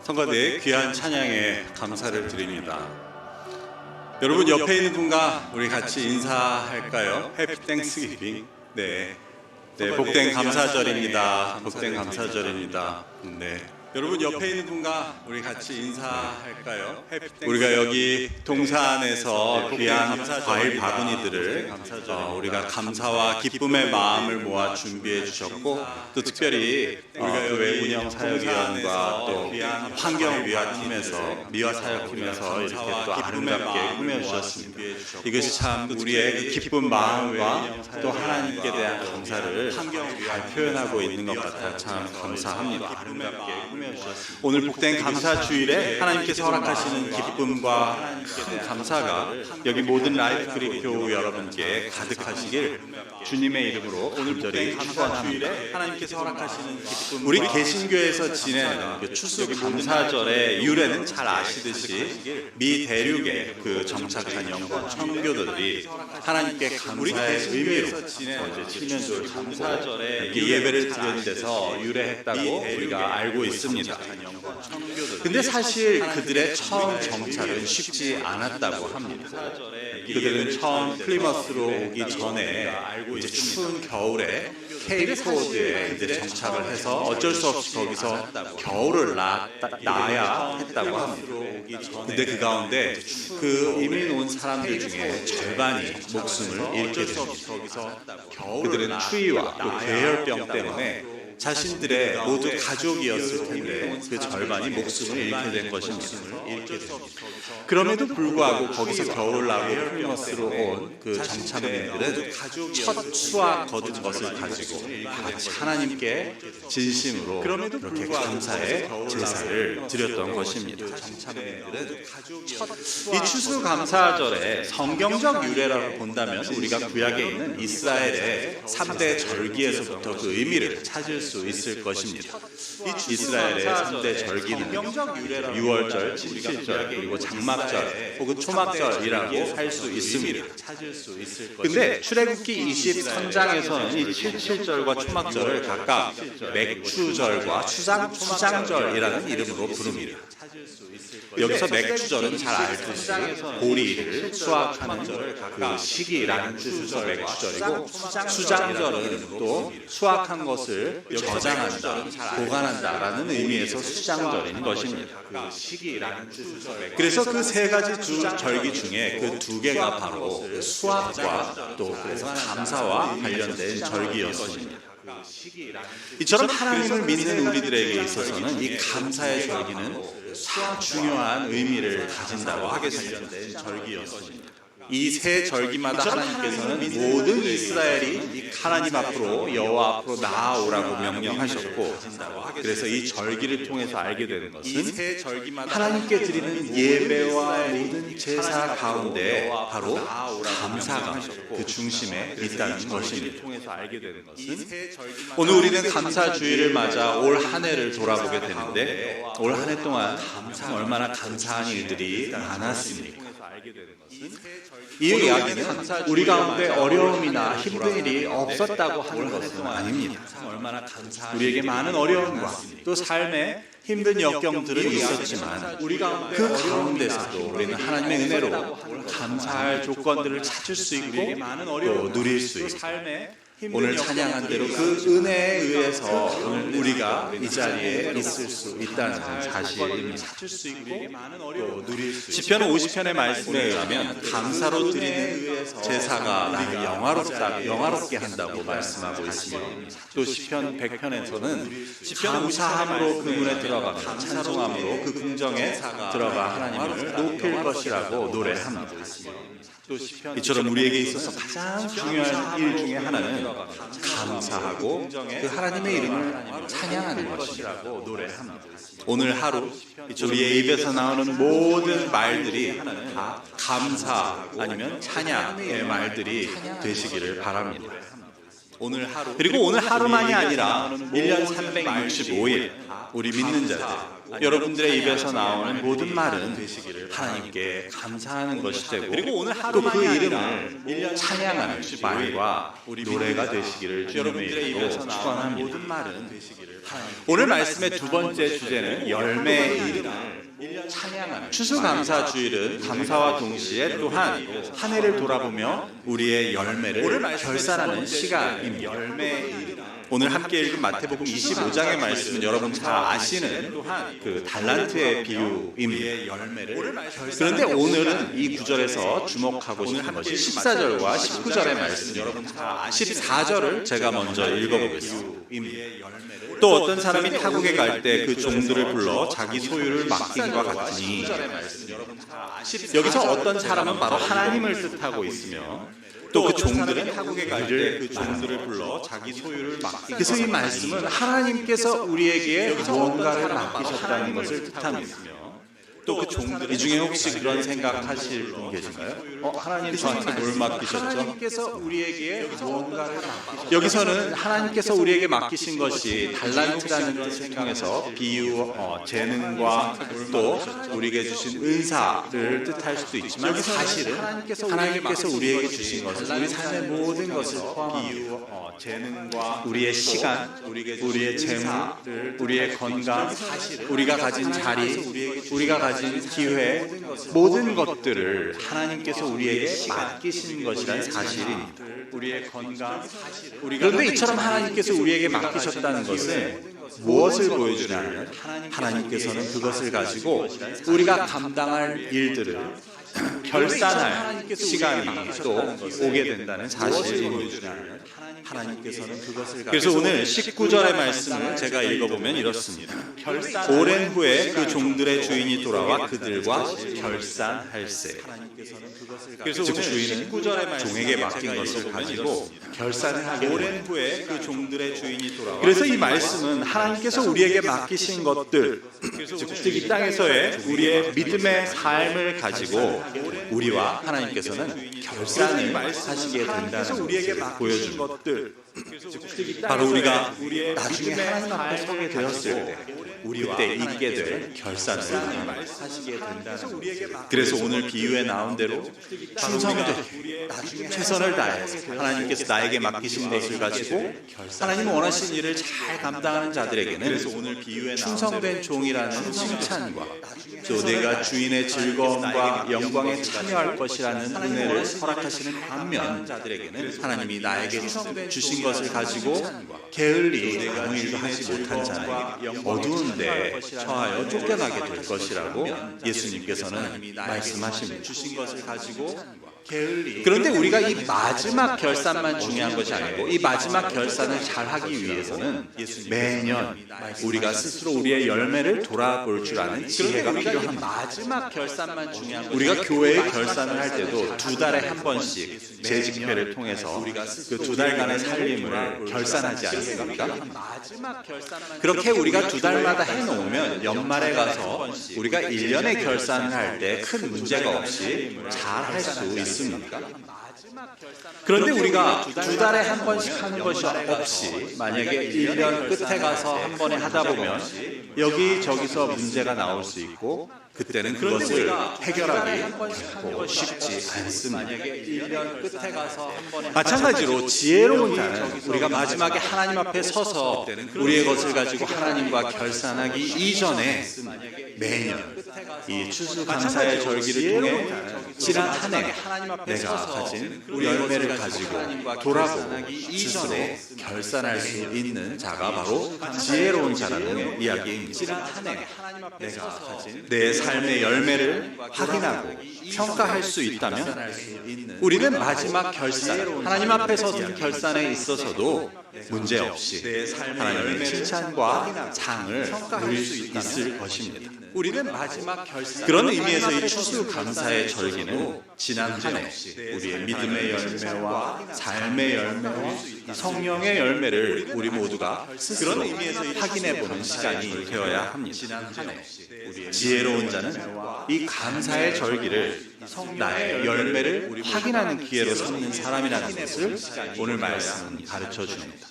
성가대의 귀한 찬양에 감사를 드립니다. 여러분 옆에 있는 분과 우리 같이 인사할까요? 해피 땡스기빙. 네, 복된 감사절입니다. 복된 감사절입니다. 네. 여러분 옆에 있는 분과 우리 같이 인사할까요? 우리가 여기 동산에서 귀한 과일 바구니들을 우리가 감사와 기쁨의 마음을 모아 준비해 주셨고, 또 특별히 우리가 교회 운영 사역위원과 또 환경미화팀에서 미화 사역팀에서 이렇게 또 아름답게 꾸며 주셨습니다. 이것이 참 우리의 기쁜 마음과 또 하나님께 대한 감사를 잘 표현하고 있는 것 같아 참 감사합니다. 오늘 복된 감사 주일에 하나님께서 허락하시는 기쁨과 큰 감사가 여기 모든 라이프 그립 교우 여러분께 가득하시길 주님의 이름으로 오늘 복된 감사 주일에 하나님께서 허락하시는 기쁨, 우리 개신교에서 지내는 그 추수 감사절의 유래는 잘 아시듯이 미 대륙의 그 정착한 영국 청교도들이 하나님께 감사의 의미로 이제 칠면조를 감사절에 예배를 드리는 데서 유래했다고 우리가 알고 있습니다. 근데 사실 그들의 처음 정착은 쉽지 않았다고 합니다. 그들은 처음 플리머스로 오기 전에 이제 추운 겨울에 케이프포드에 이제 정착을 해서 어쩔 수 없이 거기서 겨울을 나야 했다고 합니다. 근데 그 가운데 그 이민 온 사람들 중에 절반이 목숨을 잃게 됩니다. 그들은 추위와 또 괴혈병 때문에 자신들의 모두 가족이었을 텐데 그 절반이 목숨을 잃게 된 것입니다. 그럼에도 불구하고 거기서 겨울을 나고 플리머스로 온 그 정착민들은 첫 수확 거둔 것을 가지고 같이 하나님께 진심으로 이렇게 감사의 제사를 드렸던 것입니다. 이 추수감사절의 성경적 유래라고 본다면 우리가 구약에 있는 이스라엘의 3대 절기에서부터 그 의미를 찾을 수 있을 것입니다. 이스라엘의 3대 절기는 6월절, 7칠절, 그리고 장막절 혹은 초막절이라고 할 수 있습니다. 근데 출애굽기 23장에서는 이 7칠절과 초막절을 각각 맥추절과 추장절이라는 이름으로 부릅니다. 여기서 맥추절은 잘 알듯이 보리를 수확하는 그 시기라는 뜻에서 맥추절이고, 수장절은 또 수확한 것을 저장한다, 보관한다라는 의미에서 수장절인 것입니다. 그래서 그 세 가지 절기 중에 그 두 개가 바로 수확과 또 그래서 감사와 관련된 절기였습니다. 이처럼 하나님을 믿는 우리들에게 있어서는 이 감사의 절기는 중요한 의미를 가진다고 하겠습니다. 이 세 절기마다 하나님께서는 모든 이스라엘이 하나님 앞으로 여호와 앞으로 나아오라고 명령하셨고, 그래서 이 절기를 통해서 알게 되는 것은 하나님께 드리는 예배와 모든 제사 가운데 바로 감사가 그 중심에 있다는 것입니다. 오늘 우리는 감사주일을 맞아 올 한 해를 돌아보게 되는데, 올 한 해 동안 얼마나 감사한 일들이 많았습니까? 이 이야기는 우리 가운데 어려움이나 힘든 일이 없었다고 하는 것은 아닙니다. 우리에게 많은 어려움과 또 삶의 힘든 역경들은 있었지만 그 가운데서도 우리는 하나님의 은혜로 감사할 조건들을 찾을 수 있고 또 누릴 수 있고, 오늘 찬양한 대로 그 은혜에 의해서 오늘 우리가 이 자리에 있을 수 있다는 사실입니다. 시편 50편의 말씀에 의하면 감사로 드리는 제사가 나를 영화롭게 한다고 말씀하고 있으며, 또 시편 100편에서는 감사함으로 그 문에 들어가 찬송함으로 그 궁정에 들어가 하나님을 높일 것이라고 노래합니다. 이처럼 우리에게 있어서 가장 중요한 일 중에 하나는 감사하고 그 하나님의 이름을 찬양하는 것이라고 노래합니다. 오늘 하루 우리의 입에서 나오는 모든 말들이 다 감사 아니면 찬양의 말들이 되시기를 바랍니다. 그리고 오늘 하루만이 아니라 1년 365일 우리 믿는 자들, 여러분들의 입에서 나오는 모든 말은 하나님께 감사하는 것이 되고, 그리고 오늘 또 그 이름을 찬양하는 말과 노래가 되시기를 주님의 이름으로 축원합니다. 오늘 말씀의 두 번째 주제는 열매의 일입니다. 추수감사주일은 감사와 동시에 또한 한 해를 돌아보며 우리의 열매를 결산하는 시간입니다. 오늘 함께 읽은 마태복음 25장의 말씀은 여러분 잘 아시는 그 달란트의 비유입니다. 그런데 오늘은 이 구절에서 주목하고 싶은 것이 14절과 19절의 말씀입니다. 14절을 제가 먼저 읽어보겠습니다. 또 어떤 사람이 타국에 갈 때 그 종들을 불러 자기 소유를 맡긴과 같으니, 여기서 어떤 사람은 바로 하나님을 뜻하고 있으며, 또 그 종들은 타국에 갈 때 그 종들을 불러 자기 소유를 맡기고, 그래서 이 말씀은 하나님께서 우리에게 무언가를 맡기셨다는 것을 뜻합니다. 또 그 종들, 이 중에 혹시 그런 생각하실 분 계신가요? 하나님 저한테 뭘 맡기셨죠? 하나님께서 우리에게 무언가를 맡기셨죠. 여기서는 하나님께서 우리에게 맡기신 것이 달란트라는 뜻을 통해서 비유, 재능과 또 우리에게 주신 은사를 뜻할 수도 있지만, 사실은 하나님께서 우리에게 주신 것은 우리 삶의 모든 것을 포함합니다. 재능과 우리의 시간, 우리의 재물, 우리의 건강, 우리가 가진 자리, 우리가 가진 기회, 모든 것들을 하나님께서 우리에게 맡기신 것이란 사실입니다. 우리의 건강, 그런데 이처럼 하나님께서 우리에게 맡기셨다는 것은 무엇을 보여주냐면, 하나님께서는 그것을 가지고 우리가 감당할 일들을 결산할 시간이 또 오게 된다는 사실입니다. 그래서 오늘 19절의 말씀을 제가 읽어보면 이렇습니다. 오랜 후에 그 종들의 주인이 돌아와 그들과 결산할세. 그래서 즉 주인은 종에게 맡긴 것을 가지고 결산을 하게 됩니다. 오랜 후에 그 종들의 주인이 돌아와. 그래서 이 말씀은 하나님께서 우리에게 맡기신 것들, 즉 이 땅에서의 우리의 믿음의 삶을 가지고 우리와 하나님께서는 결산을 하시게 된다는 것을 보여준 것들, 바로 우리가 나중에 하나님 앞에 서게 되었을 때 그때 있게 될 결산을 하시게 된다는 것. 그래서 오늘 비유에 나온 대로 충성되게 최선을 다해서 하나님께서 나에게 맡기신 것을 가지고 하나님 원하신 일을 잘 감당하는 자들에게는 충성된 종이라는 칭찬과 또 내가 주인의 즐거움과 영광에 참여할 것이라는 은혜를 허락하시는 반면, 하나님이 나에게 주신 것을 가지고 게을리 아무 일도 하지 못한 자에게 어두운 데 처하여 쫓겨나게 될 것이라고 예수님께서는 말씀하십니다. 그런데 우리가 이 마지막 결산만 중요한 것이 아니고, 이 마지막 결산을 잘 하기 위해서는 매년 우리가 스스로 우리의 열매를 돌아볼 줄 아는 지혜가 필요합니다. 마지막 결산만 중요한 우리가 교회의 결산을 할 때도 두 달에 한 번씩 재직회를 통해서 그 두 달간의 살림을 결산하지 않습니까? 그렇게 우리가 두 달마다 해놓으면 연말에 가서 우리가 1년의 결산을 할 때 큰 문제가 없이 잘 할 수 있습니다. 그런데 우리가 두 달에 한 번씩 하는 것이 없이 만약에 1년 끝에 가서 한 번에 하다 보면 여기저기서 문제가 나올 수 있고, 그때는 그것을 해결하기 결코 쉽지 않습니다. 마찬가지로 지혜로운 자는 우리가 마지막에 하나님 앞에 서서 우리의 것을 가지고 하나님과 결산하기 이전에 매년 이 추수감사의 절기를 통해 지난 한 해 내가 가진 열매를 가지고 돌아보고 스스로 결산할 수 있는 자가 바로 지혜로운 자라는 이야기입니다. 내 삶의 열매를 확인하고 평가할 수 있다면 우리는 마지막 결산, 하나님 앞에 서는 결산에 있어서도 문제없이 하나님의 칭찬과 상을 누릴 수 있을 것입니다. 우리는 마지막 결산, 그런 의미에서 이 추수감사의 절기는 지난 한 해 우리의 믿음의 열매와 삶의 열매와 성령의 열매를 우리 모두가 스스로 확인해보는 시간이 되어야 합니다. 지혜로운 자는 이 감사의 절기를 나의 열매를 확인하는 기회로 삼는 사람이라는 것을 오늘 말씀은 가르쳐 줍니다.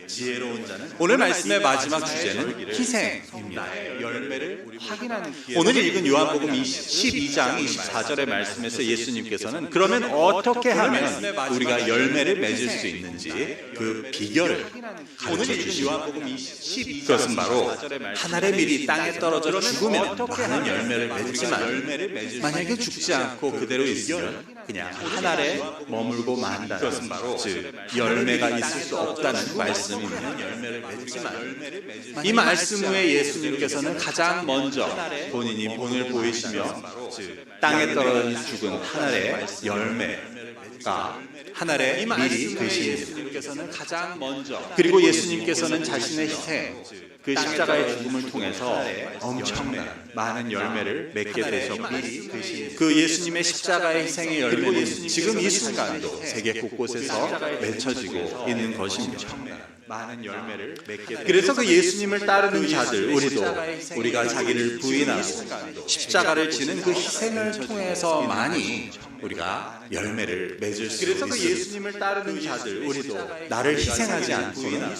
지혜로운 자는 오늘 말씀의 마지막 주제는 희생입니다. 열매를 확인하는 오늘 읽은 요한복음 12장 24절의 말씀에서 예수님께서는 그러면 어떻게 하면 우리가 열매를 맺을 수 있는지 그 비결을 가르쳐 주시고 그것은 바로 한 알의 밀이 땅에 떨어져 죽으면 많은 열매를 맺지만 만약에 죽지 않고 그대로 있으면 그냥 한 알에 머물고 만다. 그것은 바로 즉 열매가 있을 수 없다는 말씀입니다. 열매를 맺지만 이 말씀 후에 예수님께서는 가장 먼저 본인이 본을 보이시며 땅에 떨어져 죽은 한 알의 열매가 한 알의 밀이 되십니다. 가장 먼저 그리고 예수님께서는 자신의 희생 그 십자가의 죽음을 통해서 엄청난 많은 열매를 맺게 되셨고 그 예수님의 십자가의 희생의 열매는 지금 이 순간도 세계 곳곳에서 맺혀지고 있는 것입니다. 많은 열매를 맺게 그래서 그 예수님을 따르는 자들 우리가 자기를 부인하고 십자가를 지는 그 희생을 통해서만이 우리가 열매를 맺을 수 있습니다. 그래서 그 예수님을 따르는 자들 나를 희생하지 않고는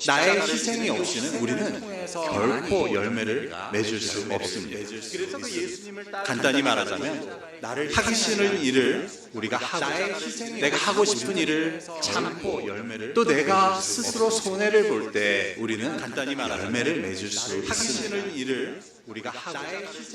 나의 희생이 없이는 우리는 결코 열매를 맺을 수 없습니다. 그래서 그 예수님을 간단히 말하자면 하기 싫은 일을 우리가 하고 내가 하고 싶은 일을 참고 열매를 또 내가 스스로 손해를 볼 때 우리는 간단히 말하자면 열매를 맺을 수 있습니다. 하기 싫은 일을 우리가 하고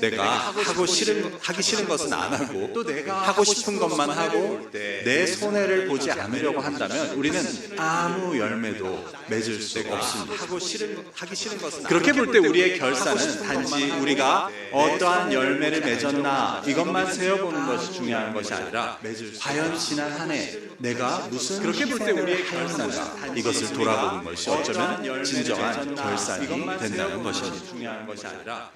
내가 하기 싫은 것은 안 하고 또 내가 하고 싶은 것만 하고 내 손해를 보지 않으려고 한다면 우리는 아무 열매도 맺을 수가 없습니다. 하기 싫은 것은 그렇게 볼 때 우리의 결산은 단지 우리가 어떠한 열매를 맺었나 이것만 세어보는 것이 중요한 것이 아니라 과연 지난 한 해 내가 무슨 그렇게 볼 때 우리의 결산인가 이것을 돌아보는 것이 어쩌면 진정한 결산이 된다는 것입니다. 중요한 것이 아니라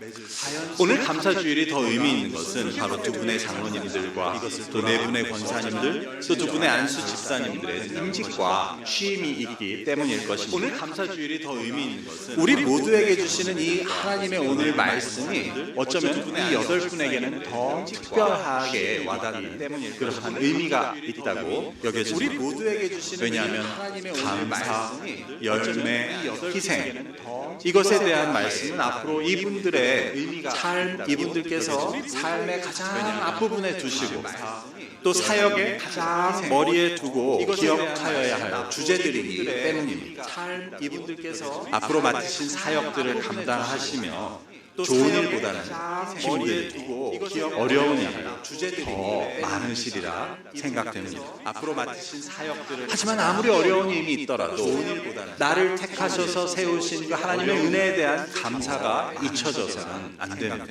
오늘 감사주일이 더 의미 있는 것은 바로 두 분의 장로님들과 또 네 분의 권사님들 또 두 분의 안수 집사님들의 임직과 취임이 있기 때문일 것입니다. 오늘 감사주일이 더 의미 있는 것은 우리 모두에게 주시는 이 하나님의 오늘 말씀이 어쩌면 이 8분에게는 더 특별하게 와닿는 그러한 의미가 있다고 여겨집니다. 우리 모두에게 주시는 왜냐하면 감사, 열매, 희생 이것에 대한 말씀은 앞으로 이분들의 삶, 이분들께서 삶의 가장 앞부분에 두시고 또 사역의 가장 머리에 두고 기억하여야 할 주제들이기 때문입니다. 이분들께서 앞으로 맡으신 사역들을 감당하시며 좋은 일보다는 힘들고 어려운 일, 더 많으시리라 생각됩니다. 앞으로 맡으신 사역들을 하지만 아무리 어려운 일이 있더라도 나를 택하셔서 세우신 그 하나님의 은혜에 대한 감사가 잊혀져서는 안 됩니다.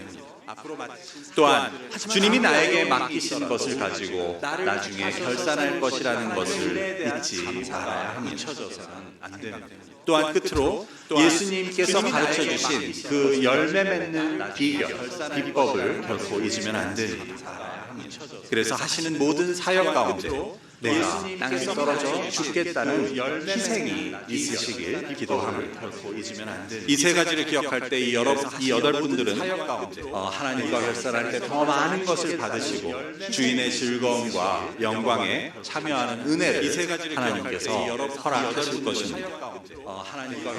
또한 주님이 나에게 맡기신 것을 가지고 나중에 결산할 것이라는 것을 잊지 말아야 합니다. 또한 끝으로 예수님께서 가르쳐 주신 그 열매 맺는 비법을 결코 잊으면 안 됩니다. 그래서 하시는 모든 사역 가운데 내가 땅에 떨어져 죽겠다는 희생이 있으시길 기도합니다. 이 세 가지를 기억할 때 이 8분들은 하나님과 결산할 때 더 많은 것을 받으시고 주인의 즐거움과 영광에 참여하는 은혜를 하나님께서 허락하실 것입니다.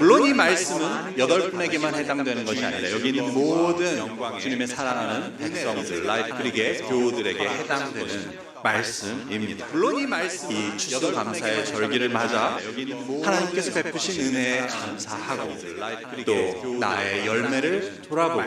물론 이 말씀은 8분에게만 해당되는 것이 아니라 여기 있는 모든 주님의 사랑하는 백성들, 라이프리게 교우들에게 해당되는 말씀입니다. 물론 이 말씀, 이 추수감사의 절기를 맞아 하나님께서 베푸신 은혜에 감사하고 또 나의 열매를 돌아보고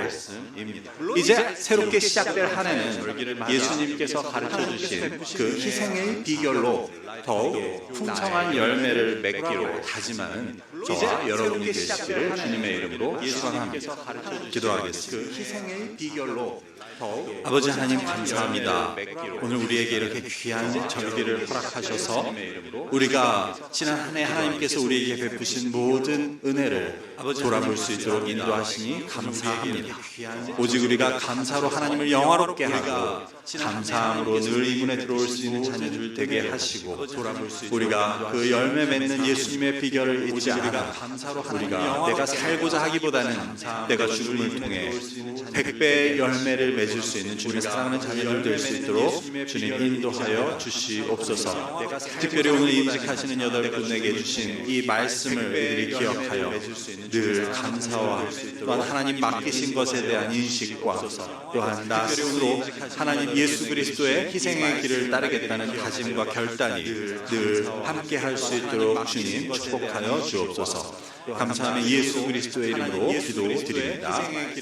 이제 새롭게 시작될 한 해는 예수님께서 가르쳐주신 그 희생의 비결로 더욱 풍성한 열매를 맺기로 다짐하는 저와 여러분이 되시기를 주님의 이름으로 축원합니다. 기도하겠습니다. 그 희생의 비결로 아버지 하나님 감사합니다. 오늘 우리에게 이렇게 귀한 절기를 허락하셔서 우리가 지난 한 해 하나님께서 우리에게 베푸신 모든 은혜를 돌아볼 수 있도록 인도하시니 감사합니다. 오직 우리가 감사로 하나님을 영화롭게 하고 감사함으로 늘 이 문에 들어올 수 있는 자녀들 되게 하시고 우리가 그 열매 맺는 예수님의 비결을 잊지 않아 우리가 내가 살고자 하기보다는 내가 죽음을 통해 100배의 열매를 맺을 수 있는 주님의 사랑하는 자녀들 될 수 있도록 주님 인도하여 주시옵소서. 특별히 오늘 임직하시는 8분에게 주신 이 말씀을 우리들이 기억하여 늘 감사와 또한 하나님 맡기신 것에 대한 인식과 또한 나 스스로 하나님 예수 그리스도의 희생의 길을 따르겠다는 다짐과 결단이 늘 함께 할 수 있도록 주님 축복하여 주옵소서. 감사하며 예수 그리스도의 이름으로 기도드립니다. 아멘.